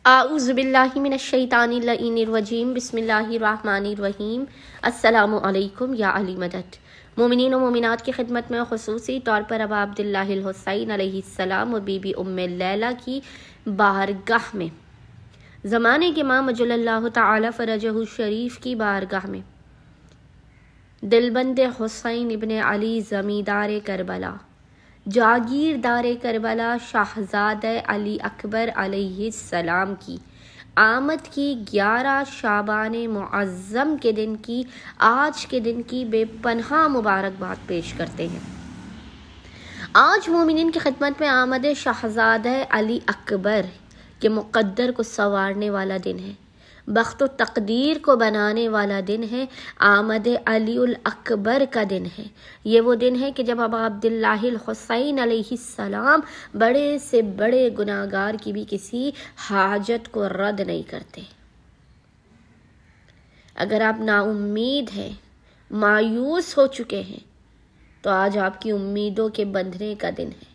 اعوذ باللہ من الشیطان اللعین الرجیم بسم اللہ الرحمن الرحیم۔ السلام علیکم یا علی مدد۔ مومنین و مومنات کی خدمت میں خصوصی طور پر ابا عبداللہ الحسین علیہ السلام و بی بی ام لیلہ کی بارگاہ میں، زمانے کے امام اجل اللہ تعالی فرجہ شریف کی بارگاہ میں، دلبند حسین ابن علی زمیندار کربلا، جاگیردار کربلا شاہزادہ علی اکبر علیہ السلام کی آمد کی 11 شعبان معظم کے دن کی آج کے دن کی بے پناہ مبارکباد پیش کرتے ہیں۔ آج مومنین کی خدمت میں آمد شاہزادہ علی اکبر کے مقدر کو سنوارنے والا دن ہے، بخت و تقدیر کو بنانے والا دن ہے، آمد علی الاکبر کا دن ہے۔ یہ وہ دن ہے کہ جب ابا عبداللہ الحسین علیہ السلام بڑے سے بڑے گناہگار کی بھی کسی حاجت کو رد نہیں کرتے۔ اگر آپ نا امید ہیں، مایوس ہو چکے ہیں، تو آج آپ کی امیدوں کے بندھنے کا دن ہے،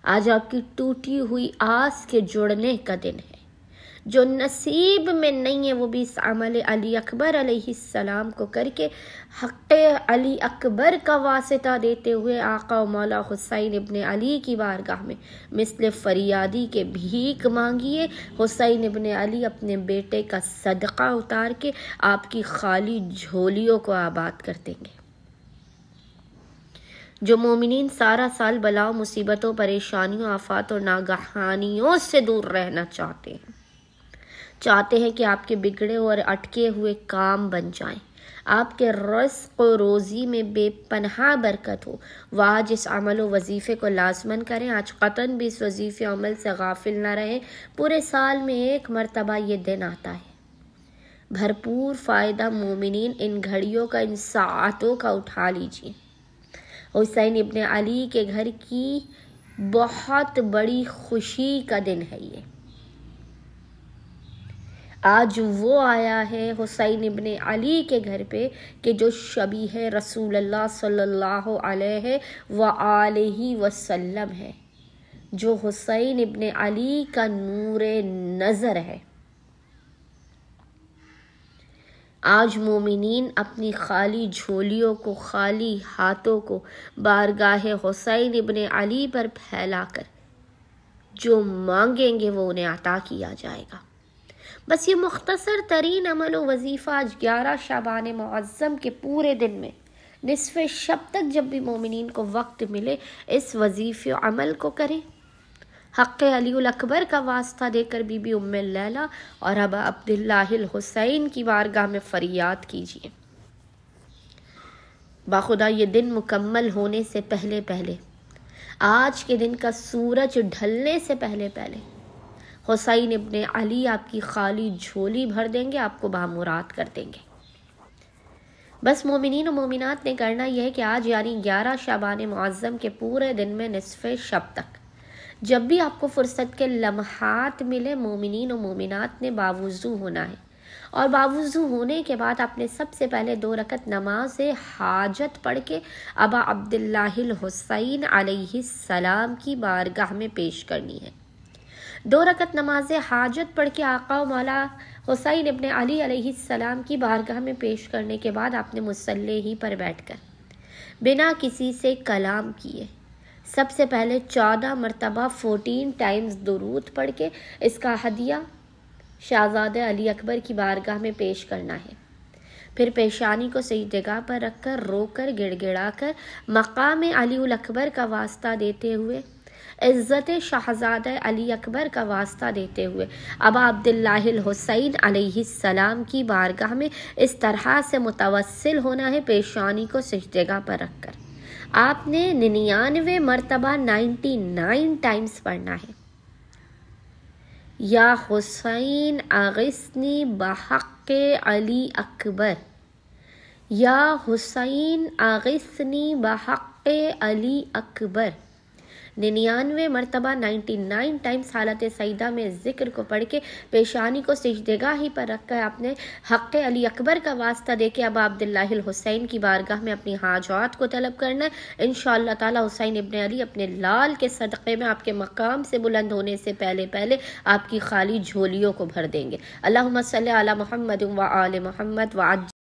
آج آپ کی ٹوٹی ہوئی آس کے جڑنے کا دن ہے۔ جو نصیب میں نہیں ہے وہ بھی اس عمل علی اکبر علیہ السلام کو کر کے حق علی اکبر کا واسطہ دیتے ہوئے آقا و مولا حسین ابن علی کی بارگاہ میں مثل فریادی کے بھیک مانگیے۔ حسین ابن علی اپنے بیٹے کا صدقہ اتار کے آپ کی خالی جھولیوں کو آباد کر دیں گے۔ جو مومنین سارا سال بلاؤ مصیبتوں پریشانیوں آفات اور ناگہانیوں سے دور رہنا چاہتے ہیں کہ آپ کے بگڑے اور اٹکے ہوئے کام بن جائیں، آپ کے رزق و روزی میں بے پناہ برکت ہو، وہ آج اس عمل و وظیفے کو لازمن کریں۔ آج قطعاً بھی اس وظیفے عمل سے غافل نہ رہیں۔ پورے سال میں ایک مرتبہ یہ دن آتا ہے، بھرپور فائدہ مومنین ان گھڑیوں کا، ان ساعتوں کا اٹھا لیجیے۔ حسین ابن علی کے گھر کی بہت بڑی خوشی کا دن ہے یہ۔ آج وہ آیا ہے حسین ابن علی کے گھر پہ کہ جو شبیہ رسول اللہ صلی اللہ علیہ وآلہ وسلم ہے، جو حسین ابن علی کا نور نظر ہے۔ آج مومنین اپنی خالی جھولیوں کو، خالی ہاتھوں کو بارگاہ حسین ابن علی پر پھیلا کر جو مانگیں گے وہ انہیں عطا کیا جائے گا۔ بس یہ مختصر ترین عمل و وظیفہ آج 11 شعبان معظم کے پورے دن میں نصف شب تک جب بھی مومنین کو وقت ملے اس وظیفے عمل کو کریں، حق علی الاکبر کا واسطہ دے کر بی بی ام لیلہ اور ابا عبداللہ الحسین کی بارگاہ میں فریاد کیجیے۔ باخدا یہ دن مکمل ہونے سے پہلے پہلے، آج کے دن کا سورج ڈھلنے سے پہلے پہلے حسین ابن علی آپ کی خالی جھولی بھر دیں گے، آپ کو بامراد کر دیں گے۔ بس مومنین و مومنات نے کرنا یہ ہے کہ آج یعنی 11 شعبان معظم کے پورے دن میں نصف شب تک جب بھی آپ کو فرصت کے لمحات ملے، مومنین و مومنات نے باوضو ہونا ہے، اور باوضو ہونے کے بعد آپ نے سب سے پہلے 2 رکعت نماز حاجت پڑھ کے ابا عبداللہ الحسین علیہ السلام کی بارگاہ میں پیش کرنی ہے۔ 2 رکعت نماز حاجت پڑھ کے آقا و مولا حسین ابن علی علیہ السلام کی بارگاہ میں پیش کرنے کے بعد آپ نے مصلی ہی پر بیٹھ کر بنا کسی سے کلام کیے سب سے پہلے 14 مرتبہ 14 ٹائمز درود پڑھ کے اس کا ہدیہ شاہزادہ علی اکبر کی بارگاہ میں پیش کرنا ہے۔ پھر پیشانی کو صحیح جگہ پر رکھ کر رو کر گڑ گڑا کر مقام علی الاکبر کا واسطہ دیتے ہوئے، عزت شاہزادہ علی اکبر کا واسطہ دیتے ہوئے ابا عبداللہ الحسین علیہ السلام کی بارگاہ میں اس طرح سے متوسل ہونا ہے، پیشانی کو صحیح جگہ پر رکھ کر آپ نے 99 مرتبہ 99 ٹائمز پڑھنا ہے، یا حسین اغثنی بحق علی اکبر، یا حسین اغثنی بحق علی اکبر، 99 مرتبہ 99 ٹائمز حالت سجدہ میں ذکر کو پڑھ کے پیشانی کو سجدگاہی پر رکھ کر اپنے حق علی اکبر کا واسطہ دے کے اب عبداللہ الحسین کی بارگاہ میں اپنی حاجات کو طلب کرنا ہے۔ انشاءاللہ تعالی حسین ابن علی اپنے لال کے صدقے میں آپ کے مقام سے بلند ہونے سے پہلے آپ کی خالی جھولیوں کو بھر دیں گے۔ اللہم صلی علی محمد و آل محمد وعجل